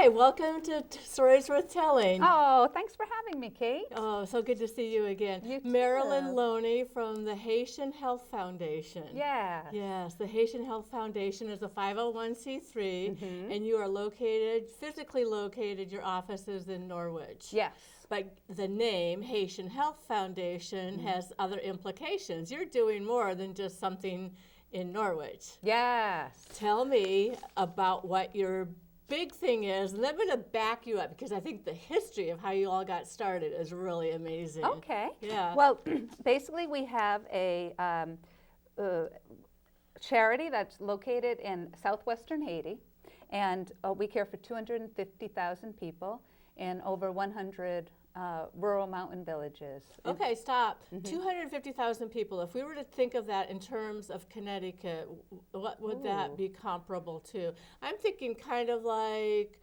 Hi, welcome to Stories Worth Telling. Oh, thanks for having me, Kate. Oh, so good to see you again. You too. Marlyn Loney from the Haitian Health Foundation. Yes. Yes, the Haitian Health Foundation is a 501c3, and you are physically located, your office is in Norwich. Yes. But the name Haitian Health Foundation has other implications. You're doing more than just something in Norwich. Yes. Tell me about what your big thing is, and I'm going to back you up because I think the history of how you all got started is really amazing. Okay. Yeah. Well, basically we have a charity that's located in southwestern Haiti, and we care for 250,000 people in over 100 rural mountain villages. Okay, stop. 250,000 people. If we were to think of that in terms of Connecticut, what would that be comparable to? I'm thinking kind of like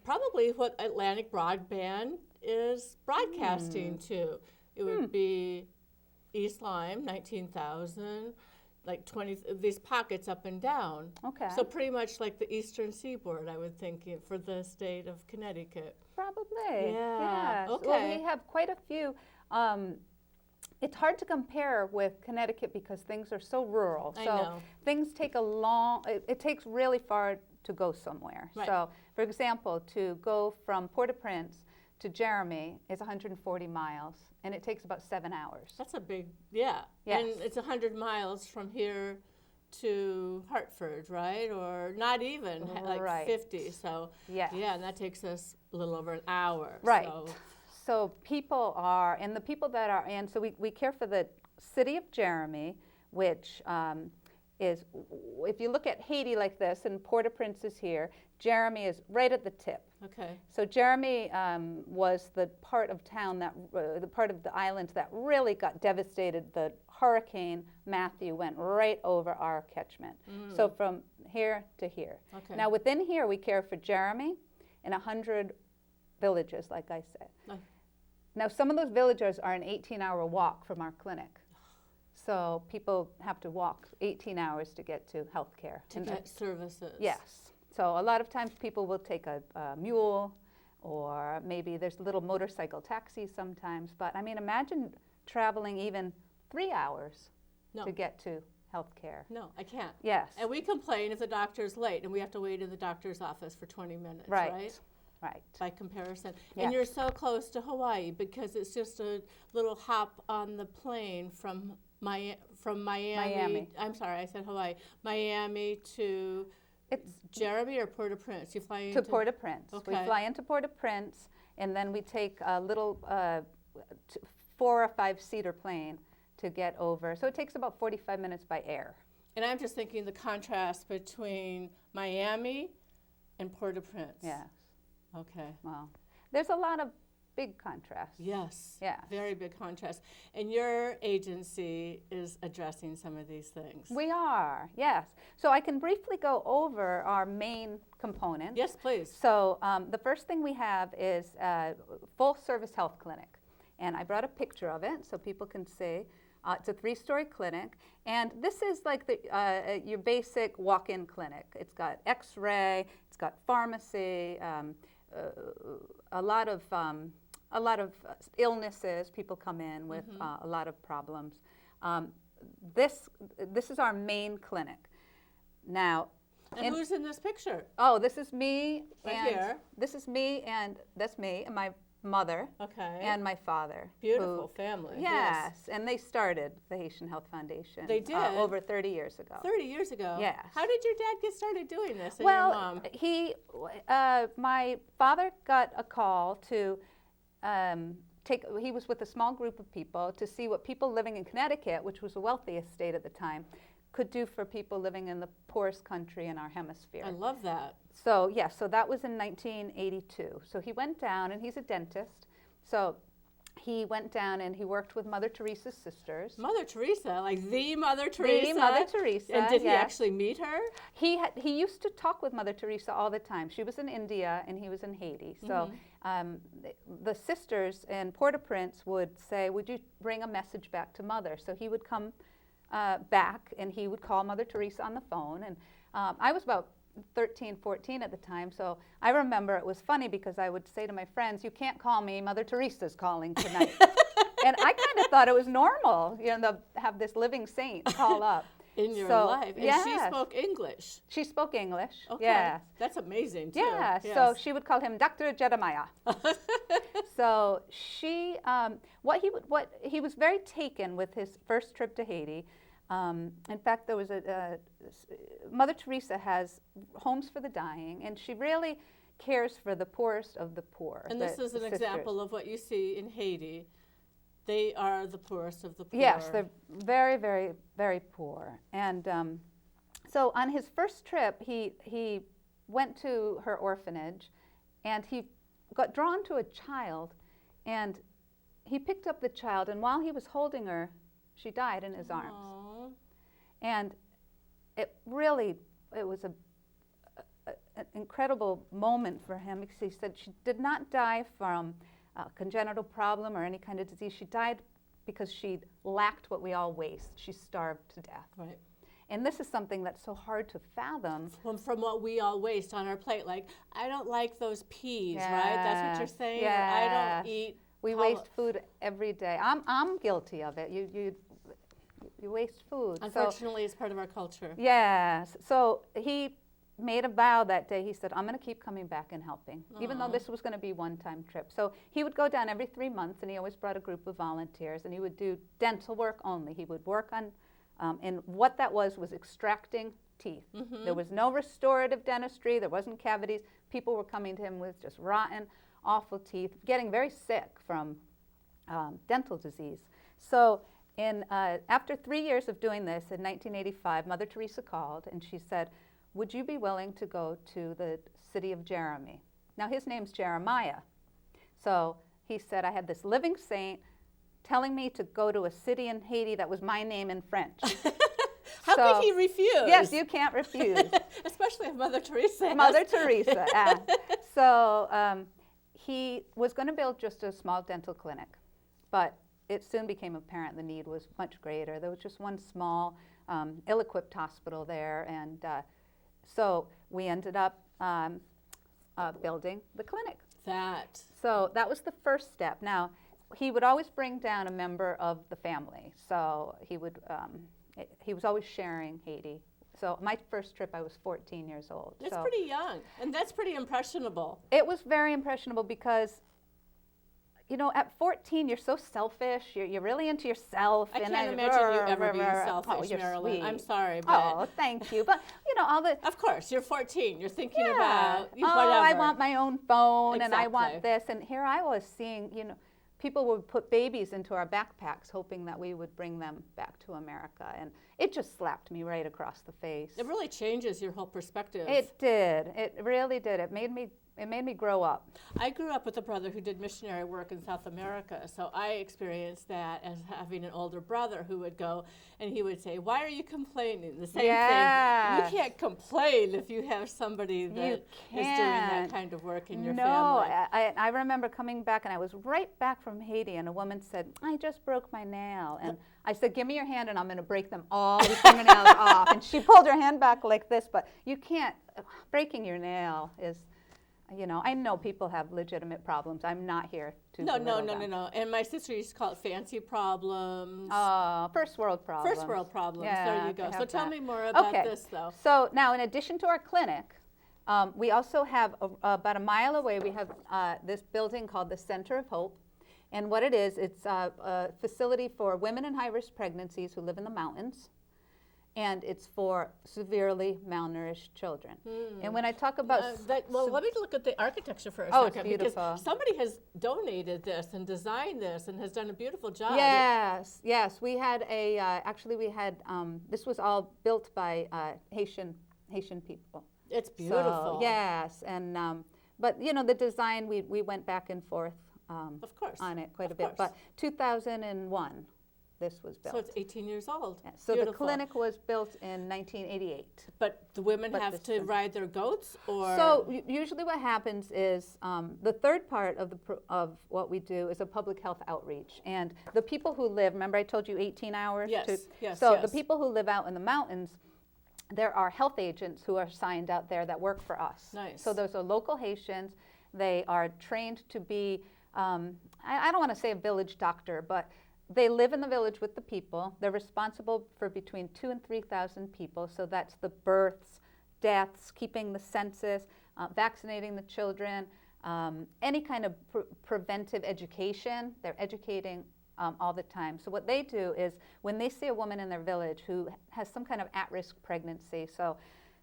probably what Atlantic Broadband is broadcasting to. It would be East Lyme, 19,000, like 20, these pockets up and down. Okay. So pretty much like the Eastern Seaboard, I would think, for the state of Connecticut. Probably. Yeah. Yes. Okay. Well, we have quite a few. It's hard to compare with Connecticut because things are so rural. I So know. things take it takes really far to go somewhere. Right. So, for example, to go from Port-au-Prince to Jeremy is 140 miles, and it takes about 7 hours. That's a big, yeah. Yes. And it's 100 miles from here to Hartford, right? Or not even, like Right. 50. So, Yes. yeah, and that takes us a little over an hour. Right. So, So people are, and the people that are, and so we care for the city of Jeremy, which is, if you look at Haiti like this, and Port-au-Prince is here, Jeremy is right at the tip. okay. So Jeremy was the part of town that, the part of the island that really got devastated. The Hurricane Matthew went right over our catchment. So from here to here. Okay. Now within here, we care for Jeremy and 100 villages, like I said. Oh. Now some of those villages are an 18-hour walk from our clinic. So people have to walk 18 hours to get to health care. To get services. Yes. So a lot of times people will take a mule, or maybe there's little motorcycle taxis sometimes. But I mean, imagine traveling even 3 hours to get to health care. No, I can't. Yes. And we complain if the doctor's late and we have to wait in the doctor's office for 20 minutes, Right. right? Right. By comparison. Yes. And you're so close to Hawaii because it's just a little hop on the plane from Miami. I'm sorry, I said Hawaii. Miami to Jeremy or Port-au-Prince? You fly into Port-au-Prince. Okay. We fly into Port-au-Prince, and then we take a little 4 or 5 seater plane to get over. So it takes about 45 minutes by air. And I'm just thinking the contrast between Miami and Port-au-Prince. Yes. Okay. Well, there's a lot of big contrasts. Yes. Yes. Very big contrast. And your agency is addressing some of these things. We are, yes. So I can briefly go over our main component. Yes, please. So the first thing we have is a full-service health clinic. And I brought a picture of it so people can see. It's a 3-story clinic. And this is like your basic walk-in clinic. It's got x-ray, it's got pharmacy, a lot of illnesses. People come in with a lot of problems. This is our main clinic. Now, and who's in this picture? Oh, this is me. Right here. This is me, and that's me and my mother. Okay. And my father. Beautiful family. Yes, and they started the Haitian Health Foundation. They did? Over 30 years ago. 30 years ago? Yes. How did your dad get started doing this and Well, your mom? my father got a call to he was with a small group of people to see what people living in Connecticut, which was the wealthiest state at the time, could do for people living in the poorest country in our hemisphere. I love that. So, yes, so that was in 1982. So he went down, and he's a dentist. So he went down and he worked with Mother Teresa's sisters. Mother Teresa, like the Mother Teresa? The Mother Teresa, And did he yes. actually meet her? He used to talk with Mother Teresa all the time. She was in India and he was in Haiti. So the sisters in Port-au-Prince would say, would you bring a message back to Mother? So he would come back and he would call Mother Teresa on the phone. And I was about 13, 14 at the time. So I remember it was funny because I would say to my friends, you can't call me, Mother Teresa's calling tonight. And I kind of thought it was normal, you know, to have this living saint call up. In your life. And yes. she spoke English. She spoke English. Okay. Yeah. That's amazing, too. Yeah. Yes. So she would call him Dr. Jeremiah. So she, what he was very taken with his first trip to Haiti. In fact, there was Mother Teresa has homes for the dying, and she really cares for the poorest of the poor. And this is an example of what you see in Haiti. They are the poorest of the poor. Yes, they're very, very, very poor. And so on his first trip, he went to her orphanage, and he got drawn to a child, and he picked up the child, and while he was holding her, she died in his arms. And it was an incredible moment for him, because he said she did not die from a congenital problem or any kind of disease. She died because she lacked what we all waste. She starved to death. Right. And this is something that's so hard to fathom. From what we all waste on our plate. Like, I don't like those peas, yeah. right? That's what you're saying? Yeah. Or I don't eat. We waste food every day. I'm guilty of it. You waste food. Unfortunately, it's part of our culture. Yes. So he made a vow that day. He said, I'm going to keep coming back and helping, even though this was going to be a one-time trip. So he would go down every 3 months, and he always brought a group of volunteers, and he would do dental work only. He would work on, and what that was extracting teeth. There was no restorative dentistry. There wasn't cavities. People were coming to him with just rotten, awful teeth, getting very sick from dental disease. So after 3 years of doing this, in 1985, Mother Teresa called, and she said, would you be willing to go to the city of Jeremy? Now, his name's Jeremiah. So he said, I had this living saint telling me to go to a city in Haiti that was my name in French. How could he refuse? Yes, you can't refuse. Especially if Mother Teresa. Mother Teresa. So he was going to build just a small dental clinic, but it soon became apparent the need was much greater. There was just one small, ill-equipped hospital there, and so we ended up building the clinic. So that was the first step. Now, he would always bring down a member of the family. So he was always sharing Haiti. So my first trip, I was 14 years old. That's pretty young, and that's pretty impressionable. It was very impressionable because, you know, at 14, you're so selfish. You're really into yourself. I can't imagine you ever being selfish, Marlyn. I'm sorry, but... Oh, thank you. But, you know, all the... Of course, you're 14. You're thinking about whatever. I want my own phone, exactly. And I want this. And here I was seeing, you know, people would put babies into our backpacks hoping that we would bring them back to America. And it just slapped me right across the face. It really changes your whole perspective. It did. It really did. It made me grow up. I grew up with a brother who did missionary work in South America, so I experienced that as having an older brother who would go and he would say, why are you complaining? The same thing. You can't complain if you have somebody that is doing that kind of work in your family. No, I remember coming back, and I was right back from Haiti, and a woman said, I just broke my nail. And I said, give me your hand, and I'm going to break them all, the fingernails off. And she pulled her hand back like this, but you can't, breaking your nail is... You know, I know people have legitimate problems. I'm not here to belittle them. No. And my sister used to call it fancy problems. First world problems. First world problems. Yeah, there you go. So tell me more about this, though. So now, in addition to our clinic, we also have about a mile away. We have this building called the Center of Hope, and what it is, it's a facility for women in high-risk pregnancies who live in the mountains. And it's for severely malnourished children. And when I talk about... let me look at the architecture for a second. It's beautiful. Because somebody has donated this and designed this and has done a beautiful job. Yes. We had this was all built by Haitian people. It's beautiful. So, yes. And, but, you know, the design, we went back and forth of course. On it quite a bit. But 2001. This was built. So it's 18 years old. Yeah. So beautiful. The clinic was built in 1988. But the women have to ride their goats, or? So usually what happens is the third part of what we do is a public health outreach. And the people who live, remember I told you 18 hours? Yes, So the people who live out in the mountains, there are health agents who are assigned out there that work for us. Nice. So those are local Haitians. They are trained to be, I don't want to say a village doctor, but they live in the village with the people. They're responsible for between 2,000 and 3,000 people. So that's the births, deaths, keeping the census, vaccinating the children, any kind of preventive education. They're educating all the time. So what they do is when they see a woman in their village who has some kind of at-risk pregnancy, so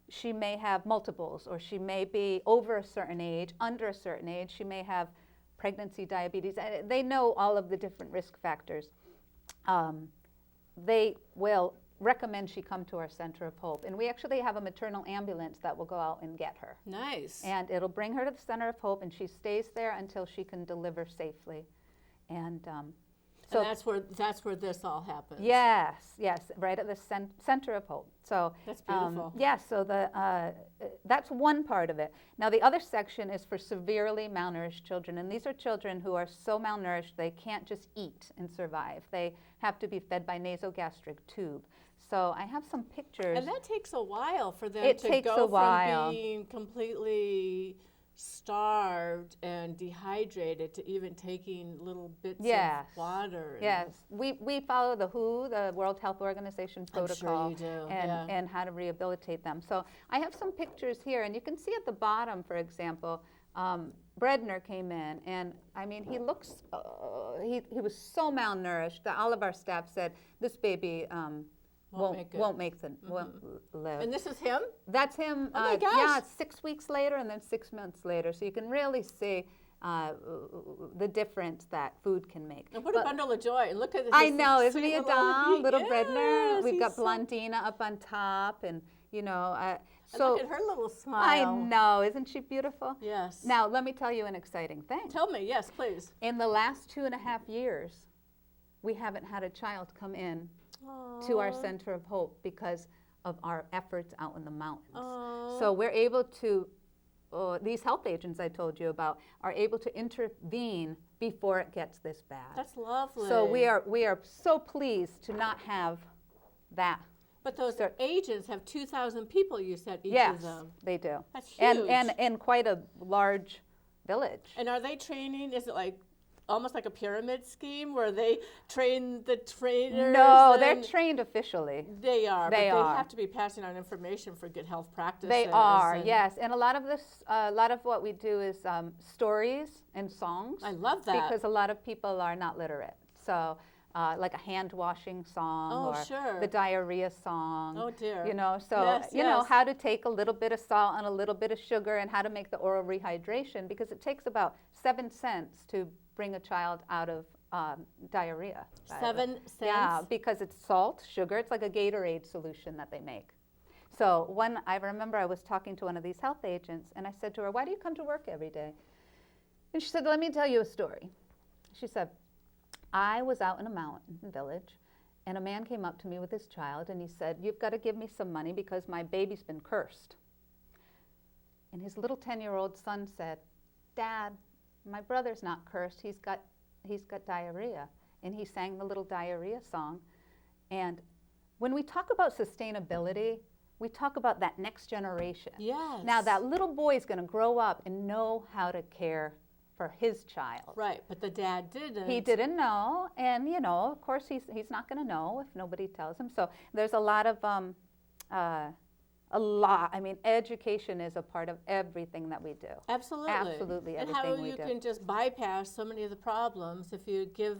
she may have multiples, or she may be over a certain age, under a certain age, she may have pregnancy, diabetes. They know all of the different risk factors. They will recommend she come to our Center of Hope. And we actually have a maternal ambulance that will go out and get her. Nice. And it'll bring her to the Center of Hope, and she stays there until she can deliver safely. And so and that's where this all happens. Yes, right at the Center of Hope. So that's beautiful. So that's one part of it. Now the other section is for severely malnourished children, and these are children who are so malnourished they can't just eat and survive. They have to be fed by nasogastric tube. So I have some pictures. And that takes a while for them It to takes go a while. from being completely starved and dehydrated to even taking little bits Yes. of water. Yes, we follow the WHO, the World Health Organization protocol, I'm sure you do. and how to rehabilitate them. So I have some pictures here, and you can see at the bottom, for example, Bredner came in, and I mean, he looks, he was so malnourished that all of our staff said, this baby won't live. And this is him? That's him. Oh my gosh. Yeah, 6 weeks later and then 6 months later. So you can really see the difference that food can make. And what a bundle of joy. And look at this. I know, isn't he a doll? Little yes, Bredner. We've got so Blondina up on top, and you know. So look at her little smile. I know, isn't she beautiful? Yes. Now let me tell you an exciting thing. Tell me, yes, please. In the last 2.5 years, we haven't had a child come in to our Center of Hope because of our efforts out in the mountains. So we're able to, these health agents I told you about are able to intervene before it gets this bad. That's lovely. So we are so pleased to not have that. But those agents have 2,000 people, you said, each yes, of them. They do. That's huge. And quite a large village. And are they training, is it like almost like a pyramid scheme where they train the trainers? No, they're trained officially. They are. They but are. They have to be passing on information for good health practices. They are, yes. And a lot of this, a lot of what we do is stories and songs. I love that. Because a lot of people are not literate. So like a hand washing song or the diarrhea song. Oh dear. You know, so you know how to take a little bit of salt and a little bit of sugar and how to make the oral rehydration, because it takes about 7 cents to bring a child out of diarrhea. 7 cents? Yeah, because it's salt, sugar. It's like a Gatorade solution that they make. So I remember I was talking to one of these health agents, and I said to her, why do you come to work every day? And she said, let me tell you a story. She said, I was out in a mountain village, and a man came up to me with his child, and he said, you've got to give me some money because my baby's been cursed. And his little 10-year-old son said, Dad, my brother's not cursed, he's got diarrhea. And he sang the little diarrhea song. And when we talk about sustainability, we talk about that next generation. Yes. Now that little boy is going to grow up and know how to care for his child. Right, but the dad didn't. He didn't know, and you know, of course, he's not going to know if nobody tells him. So there's a lot of I mean, education is a part of everything that we do. Absolutely. Absolutely everything we do. And how you can just bypass so many of the problems if you give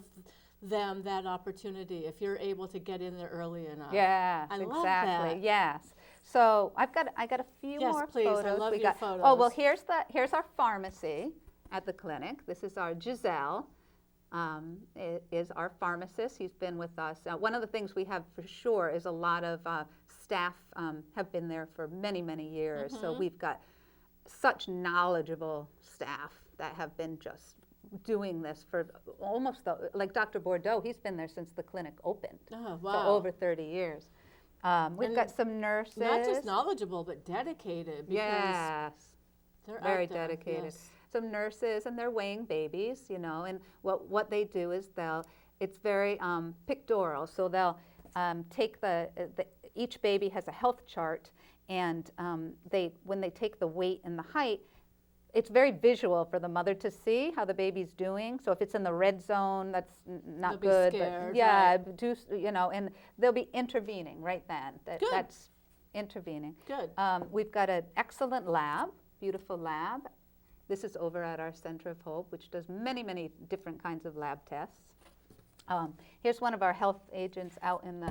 them that opportunity, if you're able to get in there early enough. Yes, I love exactly. that. Yes. So I got a few yes, more please. photos. I love your photos. Oh well, here's our pharmacy at the clinic. This is our Giselle. Is our pharmacist. He's been with us. One of the things we have for sure is a lot of staff have been there for many, many years. So we've got such knowledgeable staff that have been just doing this for almost, like Dr. Bordeaux, he's been there since the clinic opened. Oh, wow. So over 30 years. We've got some nurses. Not just knowledgeable, but dedicated. Because yes. they're very out there. dedicated. Yes. Some nurses, and they're weighing babies, you know, and what they do is it's very pictorial, so they'll take each baby has a health chart, and when they take the weight and the height, it's very visual for the mother to see how the baby's doing. So if it's in the red zone, that's not good. They'll be scared, but yeah, right. and they'll be intervening right then. Good. That's intervening. Good. We've got an excellent lab, beautiful lab. This is over at our Center of Hope, which does many, many different kinds of lab tests. Here's one of our health agents out in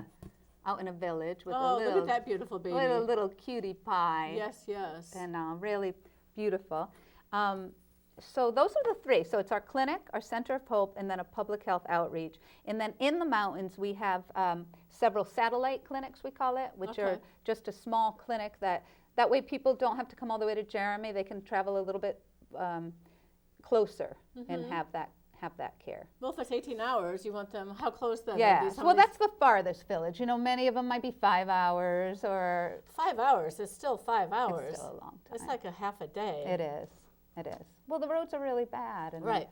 a village with a little, look at that beautiful baby. with a little cutie pie. Yes, yes. And really beautiful. So those are the three. So it's our clinic, our Center of Hope, and then a public health outreach. And then in the mountains, we have several satellite clinics, we call it, which are just a small clinic that way people don't have to come all the way to Jeremy. They can travel a little bit closer and have that care. Well, if it's 18 hours, you want them, how close then? Yes, well, that's the farthest village. You know, many of them might be 5 hours or... 5 hours is still 5 hours. It's still a long time. It's like a half a day. It is. It is. Well, the roads are really bad. And right.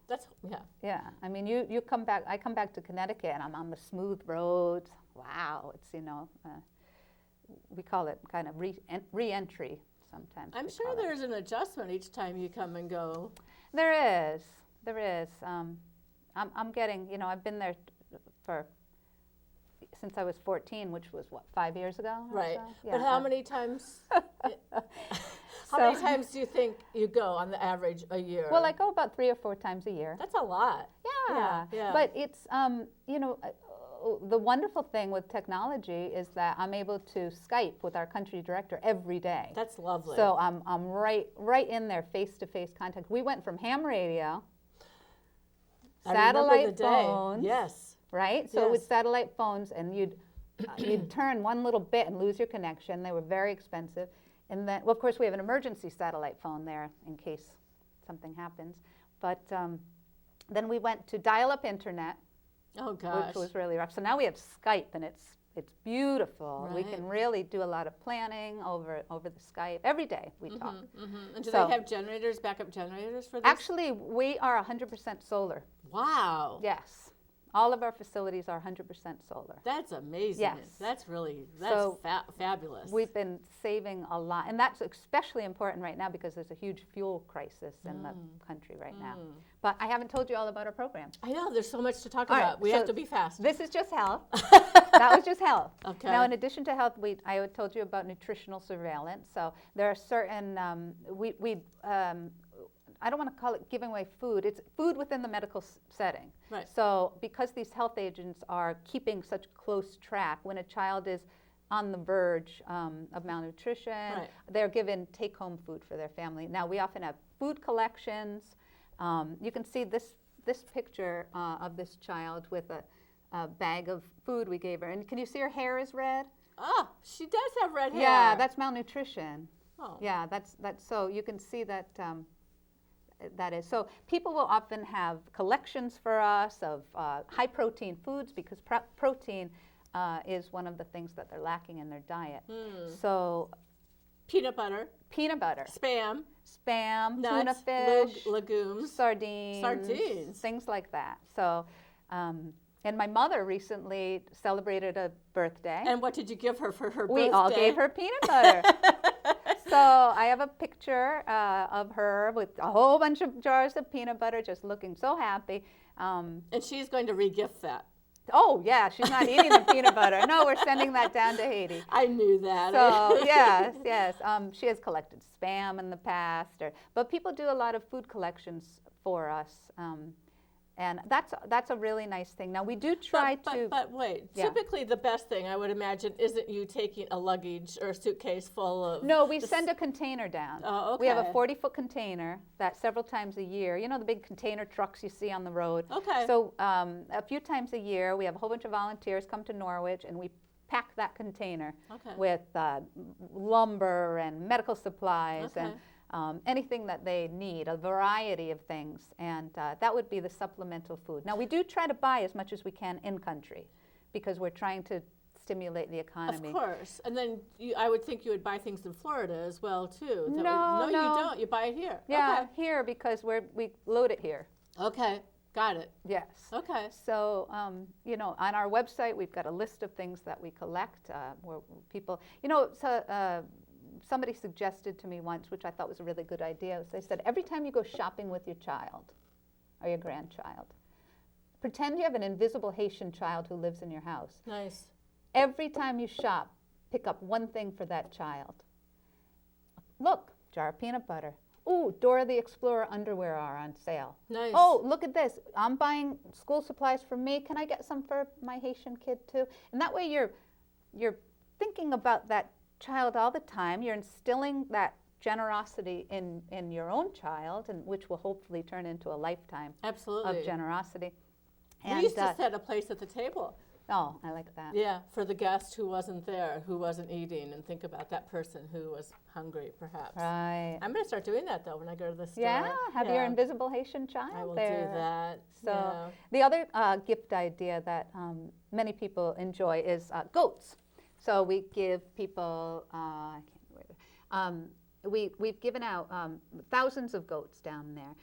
That's, yeah. Yeah. I mean, you come back, I come back to Connecticut and I'm on the smooth roads. Wow. It's, we call it kind of re-entry sometimes. I'm sure there's an adjustment each time you come and go. There is. There is. I'm getting, I've been there since I was 14, which was, 5 years ago? Right. So? Yeah. But how many times... How many times do you think you go on the average a year? Well, I go about 3 or 4 times a year. That's a lot. Yeah. But it's, the wonderful thing with technology is that I'm able to Skype with our country director every day. That's lovely. So I'm right in there, face-to-face contact. We went from ham radio, satellite phones. Yes. Right? So with satellite phones, and you'd turn one little bit and lose your connection. They were very expensive. And then, well, of course, we have an emergency satellite phone there in case something happens. But then we went to dial-up internet, which was really rough. So now we have Skype, and it's beautiful. Right. We can really do a lot of planning over the Skype. Every day we talk. And do they have generators, backup generators for this? Actually, we are 100% solar. Wow. Yes. All of our facilities are 100% solar. That's amazing. Yes. That's fabulous. We've been saving a lot. And that's especially important right now because there's a huge fuel crisis in the country right now. But I haven't told you all about our program. I know. There's so much to talk about. We have to be fast. This is just health. That was just health. Okay. Now, in addition to health, I told you about nutritional surveillance. So there are certain, I don't want to call it giving away food. It's food within the medical setting. Right. So because these health agents are keeping such close track, when a child is on the verge of malnutrition, they're given take-home food for their family. Now, we often have food collections. You can see this picture of this child with a bag of food we gave her. And can you see her hair is red? Oh, she does have red hair. Yeah, that's malnutrition. Oh. Yeah, that's so you can see that. That is. So people will often have collections for us of high protein foods because protein is one of the things that they're lacking in their diet. So peanut butter, spam, nuts, tuna fish, legumes, sardines, things like that. So, and my mother recently celebrated a birthday. And what did you give her for her birthday? We all gave her peanut butter. So I have a picture of her with a whole bunch of jars of peanut butter, just looking so happy. And she's going to re-gift that. Oh, yeah, she's not eating the peanut butter. No, we're sending that down to Haiti. I knew that. So, yes. She has collected spam in the past. But people do a lot of food collections for us. And that's a really nice thing. Now, we do try to... But wait, typically the best thing, I would imagine, isn't you taking a luggage or a suitcase full of... No, we send a container down. Oh, okay. We have a 40-foot container that several times a year, you know the big container trucks you see on the road? Okay. So a few times a year, we have a whole bunch of volunteers come to Norwich, and we pack that container with lumber and medical supplies and anything that they need, a variety of things, and that would be the supplemental food. Now, we do try to buy as much as we can in country because we're trying to stimulate the economy. Of course. And then I would think you would buy things in Florida as well, too. No, you don't. You buy it here. Yeah, here because we load it here. Okay. Got it. Yes. Okay. So, you know, on our website, we've got a list of things that we collect where people, you know, so, somebody suggested to me once, which I thought was a really good idea, was they said, every time you go shopping with your child or your grandchild, pretend you have an invisible Haitian child who lives in your house. Nice. Every time you shop, pick up one thing for that child. Look, jar of peanut butter. Ooh, Dora the Explorer underwear are on sale. Nice. Oh, look at this. I'm buying school supplies for me. Can I get some for my Haitian kid too? And that way you're thinking about that child all the time. You're instilling that generosity in your own child, and which will hopefully turn into a lifetime Absolutely. of generosity. We used to set a place at the table. Oh, I like that. Yeah, for the guest who wasn't there, who wasn't eating, and think about that person who was hungry, perhaps. Right. I'm going to start doing that, though, when I go to the store. Yeah, have your invisible Haitian child I will there. do that. So yeah. the other gift idea that many people enjoy is goats. So we give people, we've given out thousands of goats down there.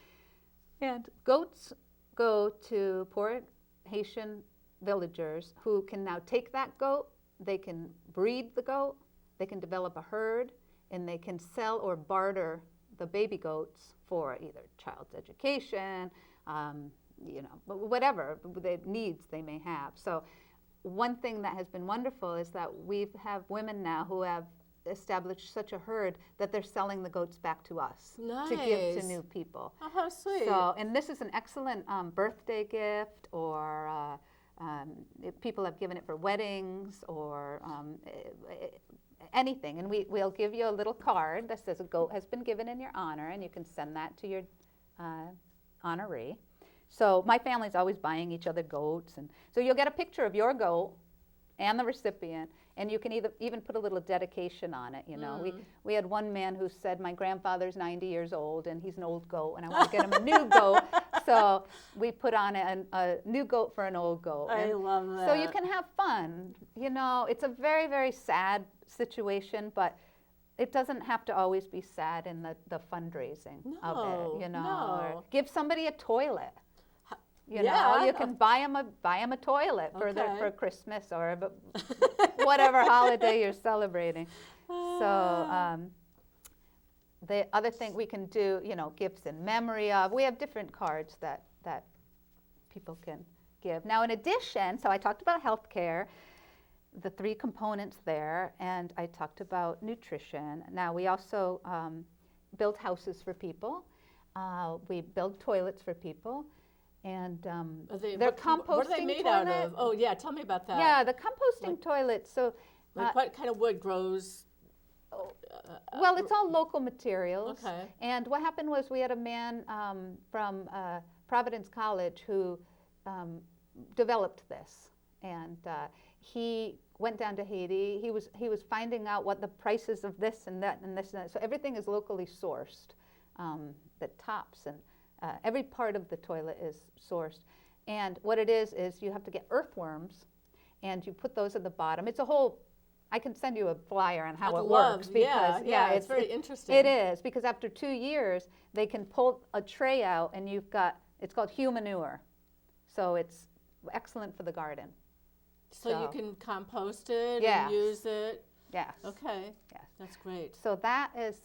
And goats go to poor Haitian villagers who can now take that goat, they can breed the goat, they can develop a herd, and they can sell or barter the baby goats for either child's education, you know, whatever the needs they may have. So one thing that has been wonderful is that we have women now who have established such a herd that they're selling the goats back to us to give to new people. Oh, how sweet. So, and this is an excellent birthday gift, or people have given it for weddings or anything. And we'll give you a little card that says a goat has been given in your honor, and you can send that to your honoree. So my family's always buying each other goats, and so you'll get a picture of your goat and the recipient, and you can even put a little dedication on it. You know, we had one man who said, "My grandfather's 90 years old, and he's an old goat, and I want to get him a new goat." So we put on a new goat for an old goat. I love that. So you can have fun. You know, it's a very, very sad situation, but it doesn't have to always be sad in the fundraising of it. You know, or give somebody a toilet. You know, you can buy them a toilet for Christmas or whatever holiday you're celebrating. So the other thing we can do, you know, gifts in memory of. We have different cards that people can give. Now, in addition, so I talked about healthcare, the 3 components there, and I talked about nutrition. Now, we also build houses for people. We build toilets for people. And they're composting What are they made out of? Oh, yeah, tell me about that. Yeah, the composting toilets. So, what kind of wood grows? Well, it's all local materials. Okay. And what happened was we had a man from Providence College who developed this, and he went down to Haiti. He was finding out what the prices of this and that and this and that. So everything is locally sourced. The tops and every part of the toilet is sourced. And what it is you have to get earthworms, and you put those at the bottom. It's a whole, I can send you a flyer on how it works. Because, yeah, it's very interesting. It is, because after 2 years, they can pull a tray out, and you've got, it's called humanure. So it's excellent for the garden. So you can compost it Yes. and use it? Yes. Okay. Yes. That's great. So that is,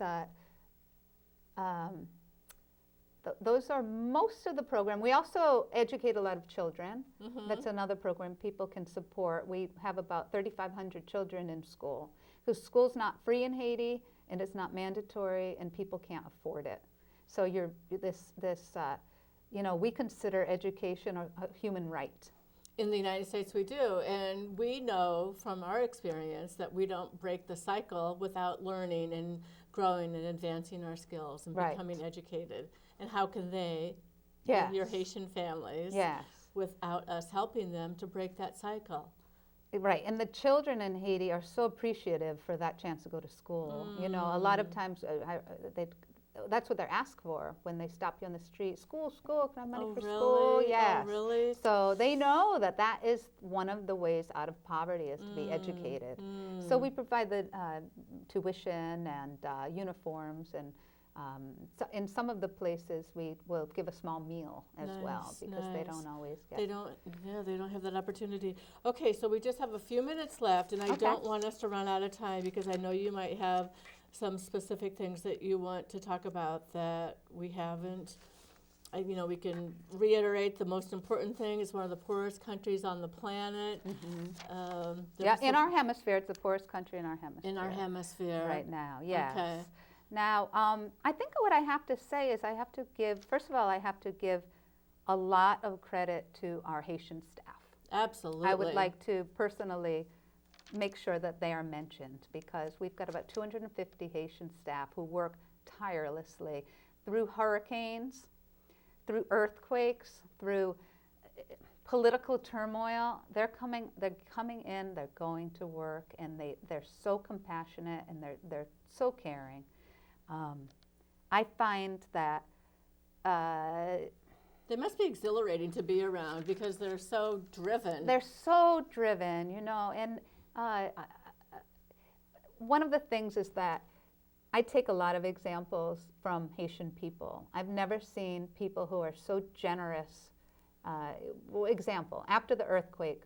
those are most of the program. We also educate a lot of children. That's another program people can support. We have about 3,500 children in school, because school's not free in Haiti, and it's not mandatory, and people can't afford it. So you know, we consider education a human right. In the United States, we do, and we know from our experience that we don't break the cycle without learning and growing and advancing our skills and becoming educated. And how can they, your Haitian families, without us helping them to break that cycle? Right, and the children in Haiti are so appreciative for that chance to go to school. You know, a lot of times that's what they're asked for when they stop you on the street. School, can I have money for school? Yes. Oh, really? So they know that is one of the ways out of poverty is to be educated. So we provide the tuition and uniforms and So in some of the places, we will give a small meal as well, because they don't always get. They don't have that opportunity. Okay, so we just have a few minutes left, and I don't want us to run out of time, because I know you might have some specific things that you want to talk about that we haven't. We can reiterate the most important thing is one of the poorest countries on the planet. In our hemisphere, it's the poorest country in our hemisphere. In our hemisphere. Right now, yes. Okay. Now, I think what I have to say is first of all, I have to give a lot of credit to our Haitian staff. Absolutely. I would like to personally make sure that they are mentioned, because we've got about 250 Haitian staff who work tirelessly through hurricanes, through earthquakes, through political turmoil. They're coming in, they're going to work, and they're so compassionate, and they're so caring. I find that they must be exhilarating to be around, because they're so driven. They're so driven, and one of the things is that I take a lot of examples from Haitian people. I've never seen people who are so generous. Example, after the earthquake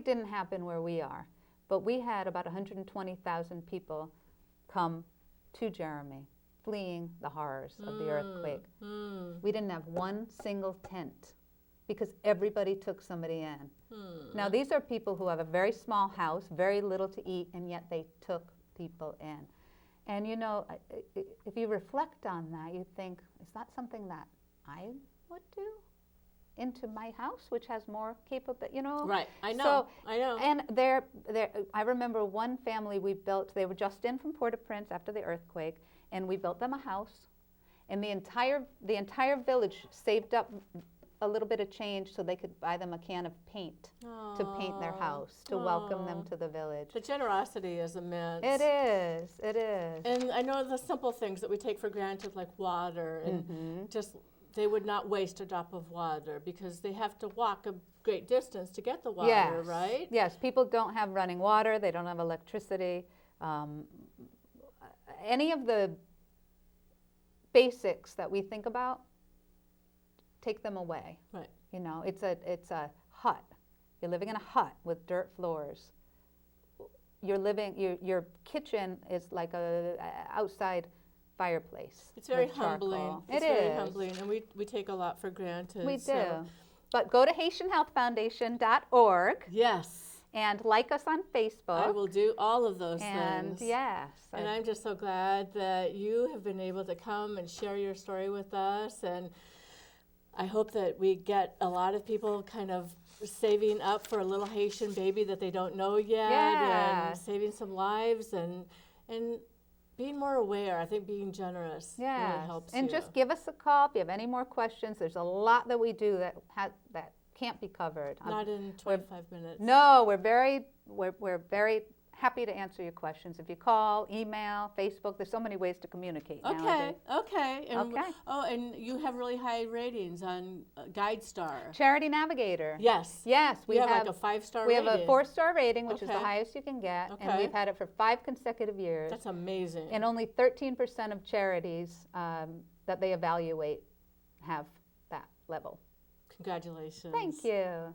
didn't happen where we are, but we had about 120,000 people come to Jeremy, fleeing the horrors of the earthquake. We didn't have one single tent, because everybody took somebody in. Now, these are people who have a very small house, very little to eat, and yet they took people in. And if you reflect on that, you think, is that something that I would do into my house, which has more capability, Right, I know, So, I know. And I remember one family we built, they were just in from Port-au-Prince after the earthquake, and we built them a house, and the entire village saved up a little bit of change so they could buy them a can of paint to paint their house, to welcome them to the village. The generosity is immense. It is. And I know the simple things that we take for granted, like water, and just they would not waste a drop of water, because they have to walk a great distance to get the water, right? Yes, people don't have running water, they don't have electricity. Any of the basics that we think about, take them away. Right. It's a hut. You're living in a hut with dirt floors. Your kitchen is like a outside fireplace. It's very humbling. It is very humbling, and we take a lot for granted. We do. But go to HaitianHealthFoundation.org. Yes. And like us on Facebook. I will do all of those things. Yes. And I'm just so glad that you have been able to come and share your story with us. And I hope that we get a lot of people kind of saving up for a little Haitian baby that they don't know yet, and saving some lives, and being more aware. I think being generous really helps you. And just give us a call if you have any more questions. There's a lot that we do that can't be covered. Not in 25 minutes. No, we're very happy to answer your questions. If you call, email, Facebook, there's so many ways to communicate nowadays. Okay. And you have really high ratings on GuideStar. Charity Navigator. Yes. We have like a 5-star rating. We have a 4-star rating, which is the highest you can get, and we've had it for 5 consecutive years. That's amazing. And only 13% of charities that they evaluate have that level. Congratulations. Thank you.